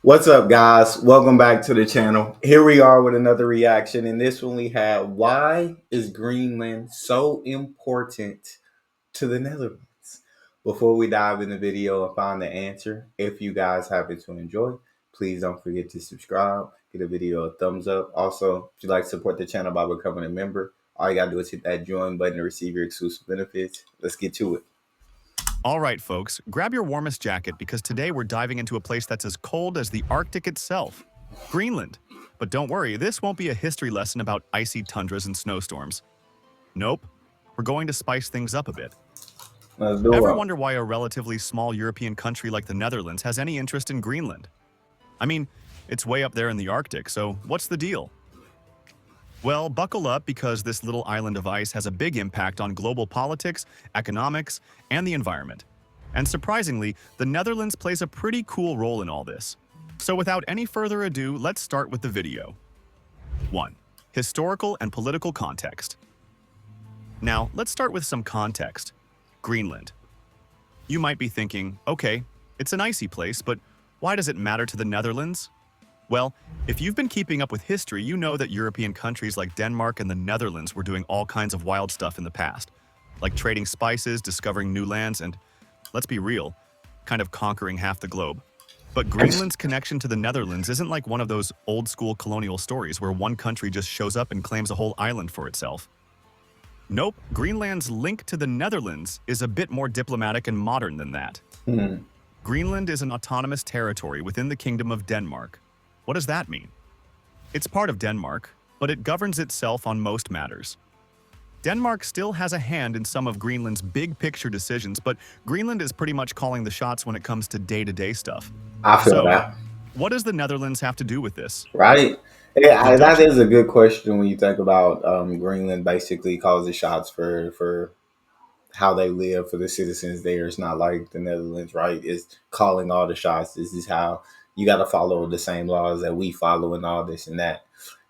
What's up, guys? Welcome back to the channel. Here we are with another reaction. In this one, we have why is Greenland so important to the Netherlands? Before we dive in the video and find the answer, if you guys happen to enjoy, please don't forget to subscribe, give the video a thumbs up. Also, if you'd like to support the channel by becoming a member, all you gotta do is hit that join button to receive your exclusive benefits. Let's get to it. All right, folks, grab your warmest jacket because today we're diving into a place that's as cold as the Arctic itself, Greenland. But don't worry, this won't be a history lesson about icy tundras and snowstorms. Nope, we're going to spice things up a bit. Let's do Ever it. wonder why a relatively small European country like the Netherlands has any interest in Greenland? I mean, it's way up there in the Arctic, so what's the deal? Well, buckle up because this little island of ice has a big impact on global politics, economics, and the environment. And surprisingly, the Netherlands plays a pretty cool role in all this. So without any further ado, let's start with the video. 1. Historical and political context. Now, let's start with some context. Greenland. You might be thinking, okay, it's an icy place, but why does it matter to the Netherlands? Well, if you've been keeping up with history, you know that European countries like Denmark and the Netherlands were doing all kinds of wild stuff in the past, like trading spices, discovering new lands, and, let's be real, kind of conquering half the globe. But Greenland's connection to the Netherlands isn't like one of those old-school colonial stories where one country just shows up and claims a whole island for itself. Nope, Greenland's link to the Netherlands is a bit more diplomatic and modern than that. Greenland is an autonomous territory within the Kingdom of Denmark. What does that mean? It's part of Denmark, but it governs itself on most matters. Denmark still has a hand in some of Greenland's big-picture decisions, but Greenland is pretty much calling the shots when it comes to day-to-day stuff. I feel that. What does the Netherlands have to do with this? Right? Yeah, The that Dutch. is a good question when you think about Greenland basically calls the shots for how they live for the citizens there. It's not like the Netherlands, right? It's calling all the shots. This is how you got to follow the same laws that we follow and all this and that.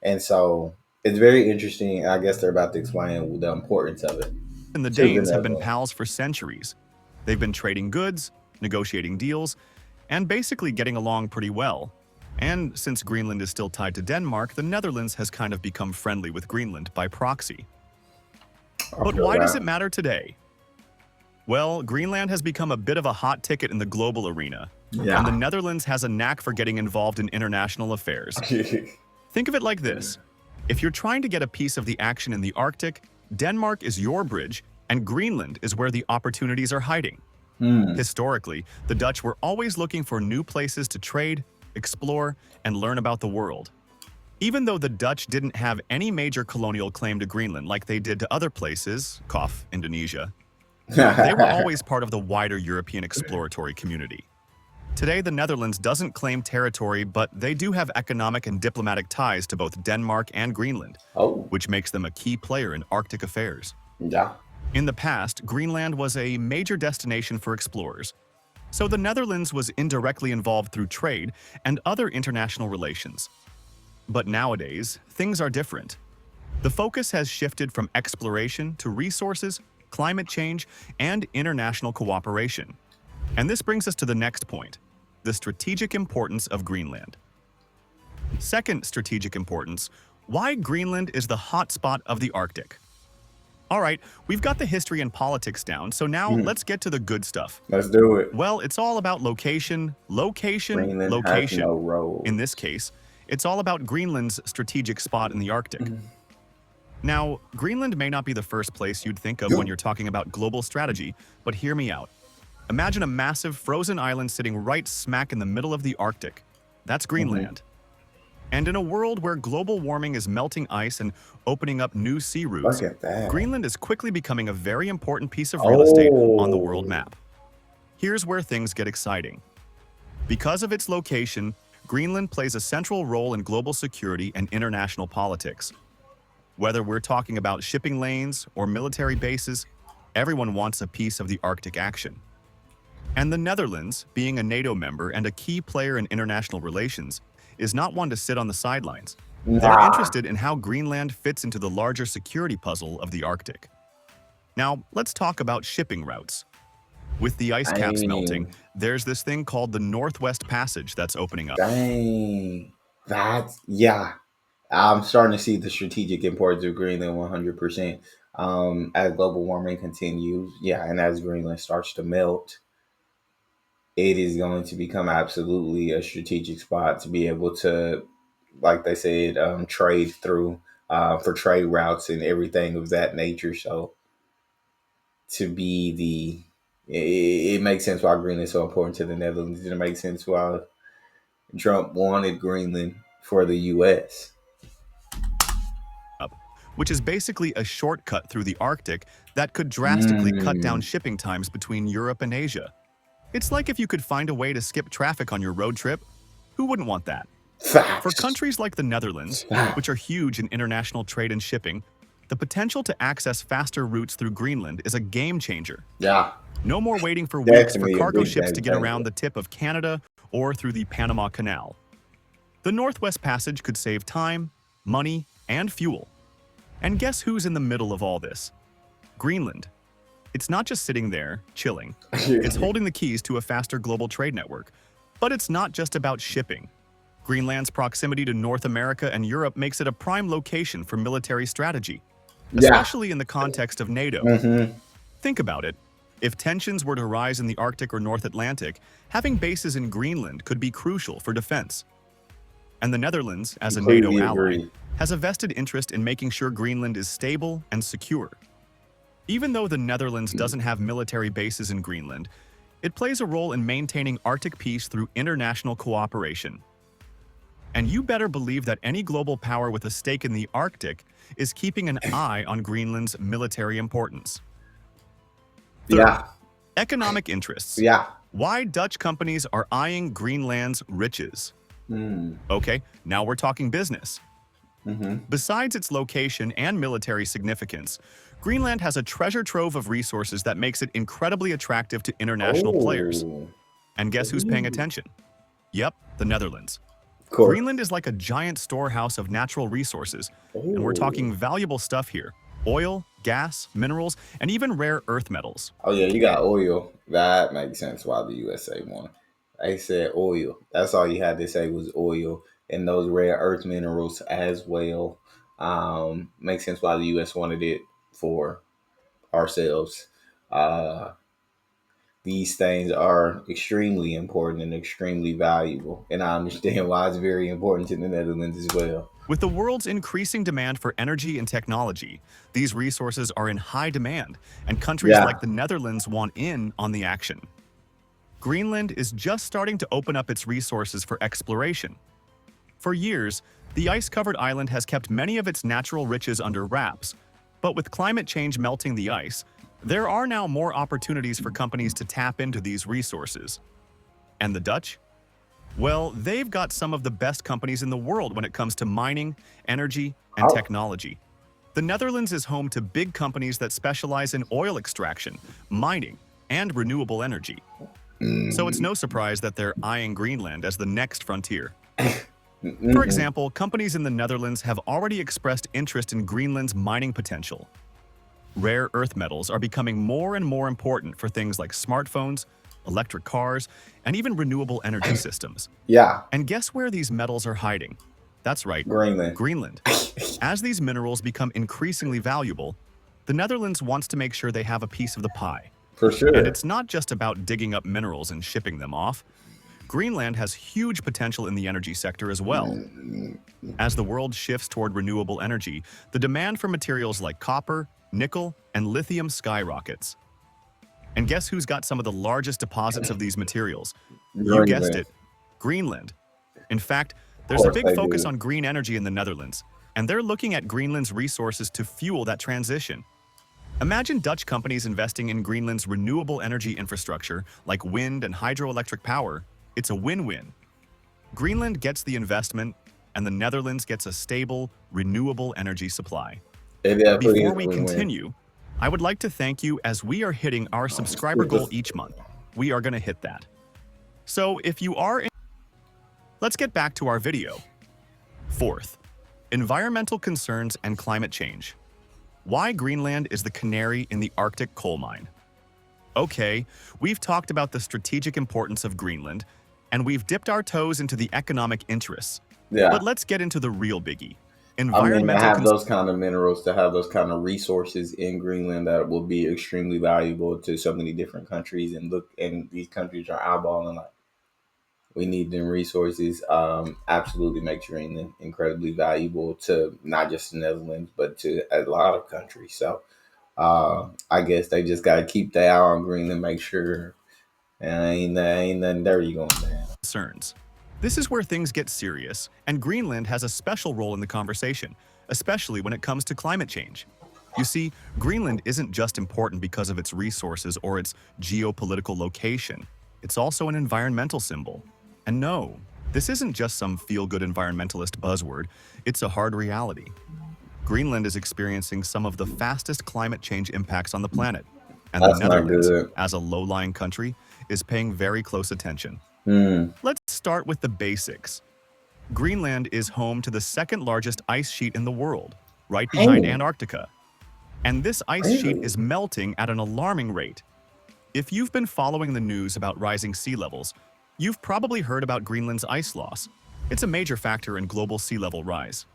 And so it's very interesting. I guess they're about to explain the importance of it And the to the Danes have been Netherlands. pals for centuries. They've been trading goods, negotiating deals, and basically getting along pretty well. And since Greenland is still tied to Denmark, the Netherlands has kind of become friendly with Greenland by proxy. I But feel why does that. it matter today? Well, Greenland has become a bit of a hot ticket in the global arena, Yeah. and the Netherlands has a knack for getting involved in international affairs. Think of it like this. If you're trying to get a piece of the action in the Arctic, Denmark is your bridge, and Greenland is where the opportunities are hiding. Historically, the Dutch were always looking for new places to trade, explore, and learn about the world. Even though the Dutch didn't have any major colonial claim to Greenland like they did to other places, cough, Indonesia, they were always part of the wider European exploratory community. Today, the Netherlands doesn't claim territory, but they do have economic and diplomatic ties to both Denmark and Greenland, Oh, which makes them a key player in Arctic affairs. yeah. In the past, Greenland was a major destination for explorers, so the Netherlands was indirectly involved through trade and other international relations. But nowadays, things are different. The focus has shifted from exploration to resources, climate change, and international cooperation. And this brings us to the next point, the strategic importance of Greenland. Second strategic importance, why Greenland is the hotspot of the Arctic. All right, we've got the history and politics down, so now let's get to the good stuff. Let's do it. Well, it's all about location, location, Greenland location. has no role. In this case, it's all about Greenland's strategic spot in the Arctic. Now, Greenland may not be the first place you'd think of when you're talking about global strategy, but hear me out. Imagine a massive frozen island sitting right smack in the middle of the Arctic. That's Greenland. And in a world where global warming is melting ice and opening up new sea routes, Look at that. Greenland is quickly becoming a very important piece of real estate on the world Oh. map. Here's where things get exciting. Because of its location, Greenland plays a central role in global security and international politics. Whether we're talking about shipping lanes or military bases, everyone wants a piece of the Arctic action. And the Netherlands, being a NATO member and a key player in international relations, is not one to sit on the sidelines. They're Nah. interested in how Greenland fits into the larger security puzzle of the Arctic. Now, let's talk about shipping routes. With the ice caps Dang. melting, There's this thing called the Northwest Passage that's opening up. Dang. That's, yeah. I'm starting to see the strategic importance of Greenland 100%. As global warming continues, yeah, and as Greenland starts to melt, it is going to become absolutely a strategic spot to be able to, like they said, trade through for trade routes and everything of that nature. So to be it makes sense why Greenland is so important to the Netherlands. It makes sense why Trump wanted Greenland for the U.S. Which is basically a shortcut through the Arctic that could drastically cut down Mm, shipping times between Europe and Asia. It's like if you could find a way to skip traffic on your road trip. Who wouldn't want that? For facts. countries like the Netherlands, which are huge in international trade and shipping, the potential to access faster routes through Greenland is a game changer. Yeah, No more waiting for weeks for definitely a cargo big ships game to get changer. around the tip of Canada or through the Panama Canal. The Northwest Passage could save time, money, and fuel. And guess who's in the middle of all this? Greenland. It's not just sitting there, chilling. It's holding the keys to a faster global trade network. But it's not just about shipping. Greenland's proximity to North America and Europe makes it a prime location for military strategy, Yeah. especially in the context of NATO. Hmm. Think about it. If tensions were to rise in the Arctic or North Atlantic, having bases in Greenland could be crucial for defense. And the Netherlands, as a NATO Completely ally, agree. has a vested interest in making sure Greenland is stable and secure. Even though the Netherlands doesn't have military bases in Greenland, it plays a role in maintaining Arctic peace through international cooperation. And you better believe that any global power with a stake in the Arctic is keeping an eye on Greenland's military importance. Third, Yeah. economic interests. Yeah. Why Dutch companies are eyeing Greenland's riches. Mm. Okay, now we're talking business. Hmm. Besides its location and military significance, Greenland has a treasure trove of resources that makes it incredibly attractive to international players. Oh. And guess who's paying Ooh. attention? Yep, the Netherlands. Of course. Greenland is like a giant storehouse of natural resources, and we're Oh. talking valuable stuff here. Oil, gas, minerals, and even rare earth metals. Oh yeah, you got oil. That makes sense why the USA won. They said oil. That's all you had to say was oil and those rare earth minerals as well. Makes sense why the US wanted it for ourselves. Uh, these things are extremely important and extremely valuable, and I understand why it's very important to the Netherlands as well. With the world's increasing demand for energy and technology, these resources are in high demand, and countries Yeah. like the Netherlands want in on the action. Greenland is just starting to open up its resources for exploration. For years, the ice-covered island has kept many of its natural riches under wraps, but with climate change melting the ice, there are now more opportunities for companies to tap into these resources. And the Dutch? Well, they've got some of the best companies in the world when it comes to mining, energy, and Oh. technology. The Netherlands is home to big companies that specialize in oil extraction, mining, and renewable energy. So it's no surprise that they're eyeing Greenland as the next frontier. For Mm-mm. example, companies in the Netherlands have already expressed interest in Greenland's mining potential. Rare earth metals are becoming more and more important for things like smartphones, electric cars, and even renewable energy systems. Yeah, And guess where these metals are hiding? That's right, Greenland. Greenland. As these minerals become increasingly valuable, the Netherlands wants to make sure they have a piece of the pie. For And sure. it's not just about digging up minerals and shipping them off. Greenland has huge potential in the energy sector as well. As the world shifts toward renewable energy, the demand for materials like copper, nickel, and lithium skyrockets. And guess who's got some of the largest deposits of these materials? You guessed Greenland. it, Greenland. In fact, Of there's a course big they focus do. on green energy in the Netherlands, and they're looking at Greenland's resources to fuel that transition. Imagine Dutch companies investing in Greenland's renewable energy infrastructure, like wind and hydroelectric power. It's a win-win. Greenland gets the investment, and the Netherlands gets a stable, renewable energy supply. It definitely Before is a we win-win. continue, I would like to thank you as we are hitting our subscriber goal each month. We are going to hit that. So if you are let's get back to our video. Fourth, environmental concerns and climate change. Why Greenland is the canary in the Arctic coal mine. Okay, we've talked about the strategic importance of Greenland, and we've dipped our toes into the economic interests. But Yeah. let's get into the real biggie. I mean, to Environmental have those kind of minerals, to have those kind of resources in Greenland that will be extremely valuable to so many different countries, and look, and these countries are eyeballing like we need them resources. Absolutely makes Greenland incredibly valuable to not just the Netherlands, but to a lot of countries. So I guess they just got to keep their eye on Greenland, make sure ain't nothing dirty going down. concerns. This is where things get serious, and Greenland has a special role in the conversation, especially when it comes to climate change. You see, Greenland isn't just important because of its resources or its geopolitical location. It's also an environmental symbol. And no, this isn't just some feel-good environmentalist buzzword, it's a hard reality. Greenland is experiencing some of the fastest climate change impacts on the planet, and the That's not Netherlands, good. as a low-lying country, is paying very close attention. Hmm. Let's start with the basics. Greenland is home to the second largest ice sheet in the world, right behind Hey, Antarctica. And this ice sheet really? is melting at an alarming rate. If you've been following the news about rising sea levels, you've probably heard about Greenland's ice loss. It's a major factor in global sea level rise.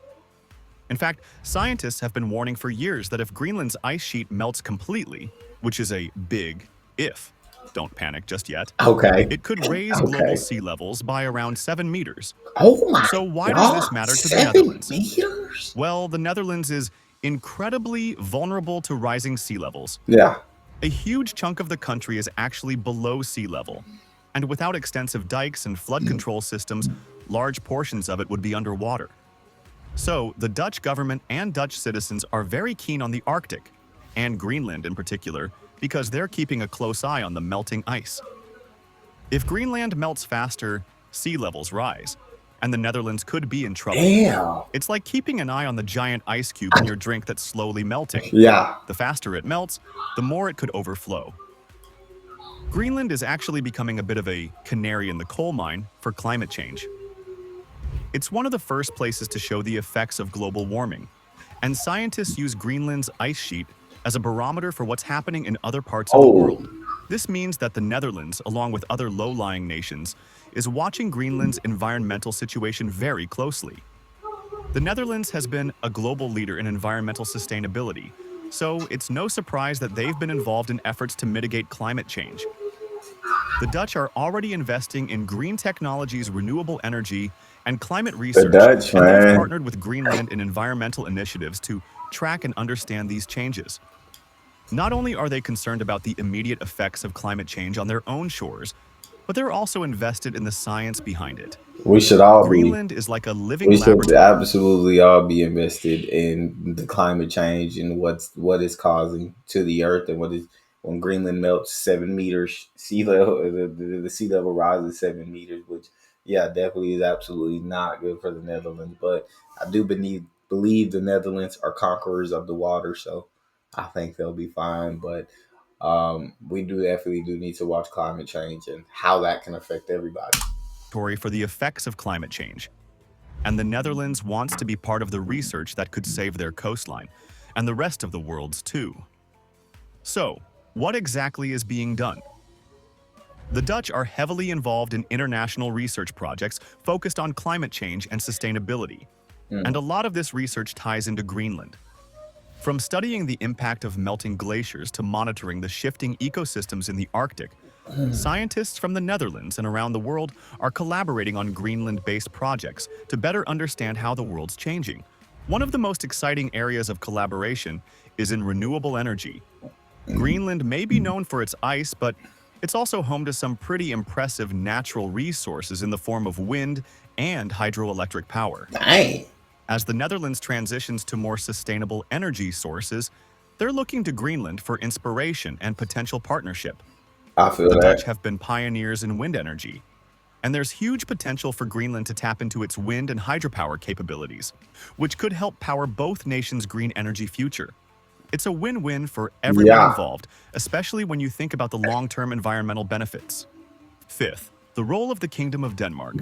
In fact, scientists have been warning for years that if Greenland's ice sheet melts completely, which is a big if, don't panic just yet, Okay. it could raise global Okay. sea levels by around 7 meters. Oh my So why does this God, matter to the 7 Netherlands? meters? Well, the Netherlands is incredibly vulnerable to rising sea levels. Yeah. A huge chunk of the country is actually below sea level, and without extensive dikes and flood control systems, large portions of it would be underwater. So, the Dutch government and Dutch citizens are very keen on the Arctic, and Greenland in particular, because they're keeping a close eye on the melting ice. If Greenland melts faster, sea levels rise, and the Netherlands could be in trouble. Damn. It's like keeping an eye on the giant ice cube in your drink that's slowly melting. Yeah. The faster it melts, the more it could overflow. Greenland is actually becoming a bit of a canary in the coal mine for climate change. It's one of the first places to show the effects of global warming, and scientists use Greenland's ice sheet as a barometer for what's happening in other parts of the Oh, world. This means that the Netherlands, along with other low-lying nations, is watching Greenland's environmental situation very closely. The Netherlands has been a global leader in environmental sustainability, so it's no surprise that they've been involved in efforts to mitigate climate change. The Dutch are already investing in green technologies, renewable energy, and climate the research, Dutch, and they've man. partnered with Greenland in environmental initiatives to track and understand these changes. Not only are they concerned about the immediate effects of climate change on their own shores, but they're also invested in the science behind it. We should all be. Greenland is like a living We should laboratory. absolutely all be invested in the climate change and what is causing to the earth, and what is when Greenland melts 7 meters sea level, the sea level rises 7 meters, which yeah, definitely is absolutely not good for the Netherlands. But I do believe the Netherlands are conquerors of the water, so I think they'll be fine. But we do definitely do need to watch climate change and how that can affect everybody. For the effects of climate change. And the Netherlands wants to be part of the research that could save their coastline, and the rest of the world's too. So, what exactly is being done? The Dutch are heavily involved in international research projects focused on climate change and sustainability, and a lot of this research ties into Greenland. From studying the impact of melting glaciers to monitoring the shifting ecosystems in the Arctic, scientists from the Netherlands and around the world are collaborating on Greenland-based projects to better understand how the world's changing. One of the most exciting areas of collaboration is in renewable energy. Greenland may be known for its ice, but it's also home to some pretty impressive natural resources in the form of wind and hydroelectric power. Dang. As the Netherlands transitions to more sustainable energy sources, they're looking to Greenland for inspiration and potential partnership. I feel The Dutch that. have been pioneers in wind energy, and there's huge potential for Greenland to tap into its wind and hydropower capabilities, which could help power both nations' green energy future. It's a win-win for everyone Yeah. involved, especially when you think about the long-term environmental benefits. Fifth, the role of the Kingdom of Denmark.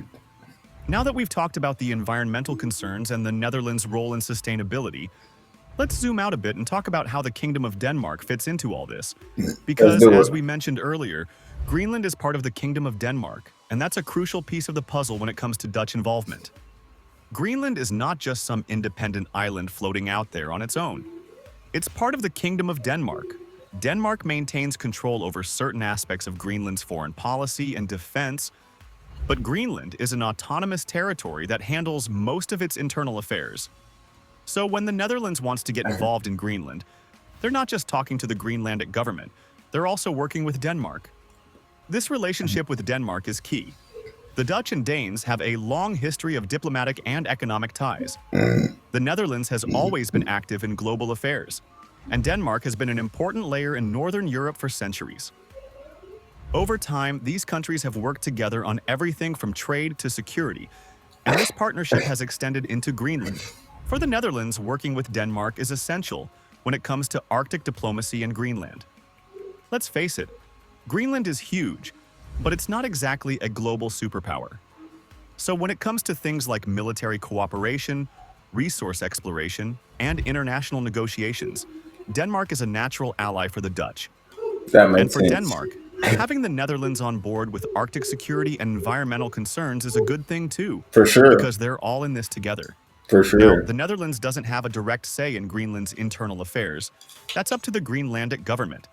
Now that we've talked about the environmental concerns and the Netherlands' role in sustainability, Let's zoom out a bit and talk about how the Kingdom of Denmark fits into all this. Let's Because, do as it. we mentioned earlier, Greenland is part of the Kingdom of Denmark, and that's a crucial piece of the puzzle when it comes to Dutch involvement. Greenland is not just some independent island floating out there on its own. It's part of the Kingdom of Denmark. Denmark maintains control over certain aspects of Greenland's foreign policy and defense, but Greenland is an autonomous territory that handles most of its internal affairs. So when the Netherlands wants to get involved in Greenland, they're not just talking to the Greenlandic government, they're also working with Denmark. This relationship with Denmark is key. The Dutch and Danes have a long history of diplomatic and economic ties. The Netherlands has always been active in global affairs, and Denmark has been an important layer in Northern Europe for centuries. Over time, these countries have worked together on everything from trade to security, and this partnership has extended into Greenland. For the Netherlands, working with Denmark is essential when it comes to Arctic diplomacy in Greenland. Let's face it, Greenland is huge, but it's not exactly a global superpower. So when it comes to things like military cooperation, resource exploration, and international negotiations, Denmark is a natural ally for the Dutch. That And makes for sense. Denmark, having the Netherlands on board with Arctic security and environmental concerns is a good thing too, For sure. because they're all in this together. For Now, sure. the Netherlands doesn't have a direct say in Greenland's internal affairs. That's up to the Greenlandic government.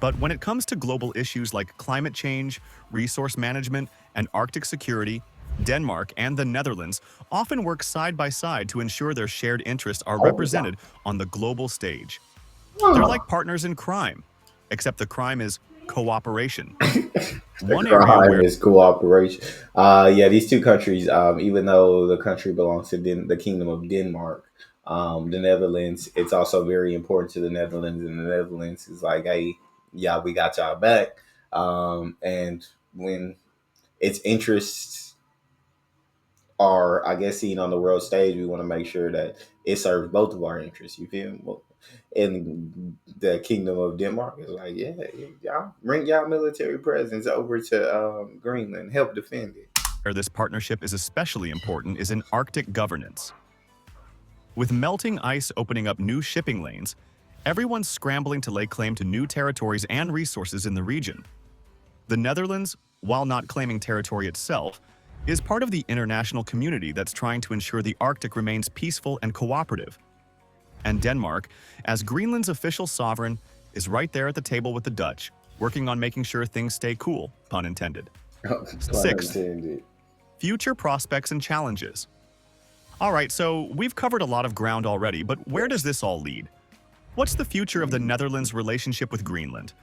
But when it comes to global issues like climate change, resource management, and Arctic security, Denmark and the Netherlands often work side by side to ensure their shared interests are Oh, wow. represented on the global stage. They're Huh. like partners in crime, except the crime is cooperation. The One area crime where is cooperation. Yeah, these two countries, even though the country belongs to the Kingdom of Denmark, the Netherlands, it's also very important to the Netherlands, and the Netherlands is like, hey, yeah, we got y'all back. And when its interests are, I guess, seen on the world stage, we want to make sure that it serves both of our interests. You feel me? Well, and the Kingdom of Denmark is like, yeah, y'all bring y'all military presence over to Greenland, help defend it. this partnership is especially important is in Arctic governance. With melting ice opening up new shipping lanes, everyone's scrambling to lay claim to new territories and resources in the region. The Netherlands, while not claiming territory itself, is part of the international community that's trying to ensure the Arctic remains peaceful and cooperative. And Denmark, as Greenland's official sovereign, is right there at the table with the Dutch, working on making sure things stay cool, pun intended. Pun Sixth, intended. future prospects and challenges. All right, so we've covered a lot of ground already, but where does this all lead? What's the future of the Netherlands' relationship with Greenland?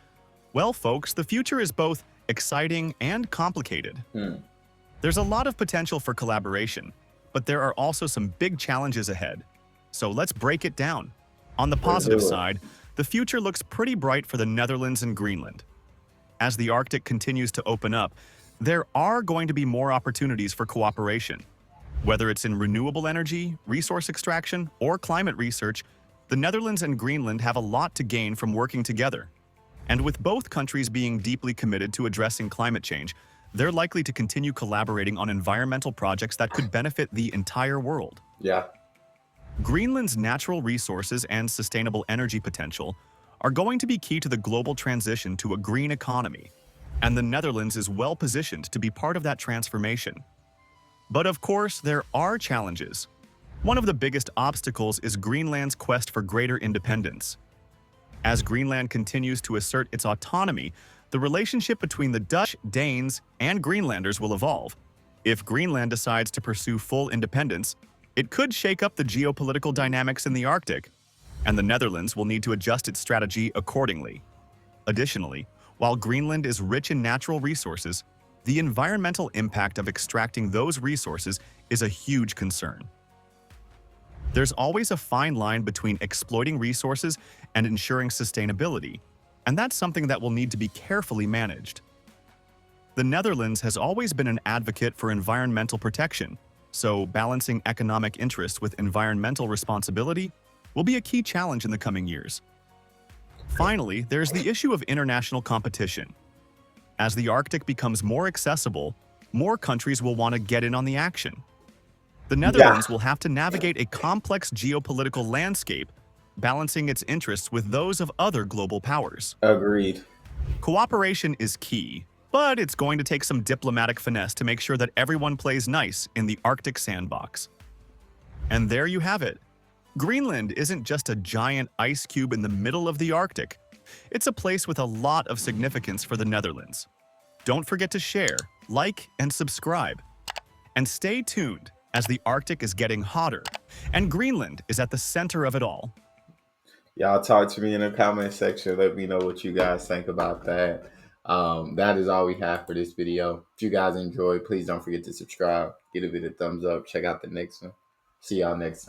Well, folks, the future is both exciting and complicated. There's a lot of potential for collaboration, but there are also some big challenges ahead. So let's break it down. On the positive do it. side, the future looks pretty bright for the Netherlands and Greenland. As the Arctic continues to open up, there are going to be more opportunities for cooperation. Whether it's in renewable energy, resource extraction, or climate research, the Netherlands and Greenland have a lot to gain from working together. And with both countries being deeply committed to addressing climate change, they're likely to continue collaborating on environmental projects that could benefit the entire world. Yeah. Greenland's natural resources and sustainable energy potential are going to be key to the global transition to a green economy, and the Netherlands is well positioned to be part of that transformation. But of course, there are challenges. One of the biggest obstacles is Greenland's quest for greater independence. As Greenland continues to assert its autonomy, the relationship between the Dutch, Danes, and Greenlanders will evolve. If Greenland decides to pursue full independence, it could shake up the geopolitical dynamics in the Arctic, and the Netherlands will need to adjust its strategy accordingly. Additionally, while Greenland is rich in natural resources, the environmental impact of extracting those resources is a huge concern. There's always a fine line between exploiting resources and ensuring sustainability, and that's something that will need to be carefully managed. The Netherlands has always been an advocate for environmental protection, so balancing economic interests with environmental responsibility will be a key challenge in the coming years. Finally, there's the issue of international competition. As the Arctic becomes more accessible, more countries will want to get in on the action. The Netherlands will have to navigate a complex geopolitical landscape, balancing its interests with those of other global powers. Agreed. Cooperation is key, but it's going to take some diplomatic finesse to make sure that everyone plays nice in the Arctic sandbox. And there you have it. Greenland isn't just a giant ice cube in the middle of the Arctic. It's a place with a lot of significance for the Netherlands. Don't forget to share, like, and subscribe. And stay tuned as the Arctic is getting hotter, and Greenland is at the center of it all. Y'all talk to me in the comment section. Let me know what you guys think about that. That is all we have for this video. If you guys enjoyed, please don't forget to subscribe, give it a thumbs up, check out the next one. See y'all next time.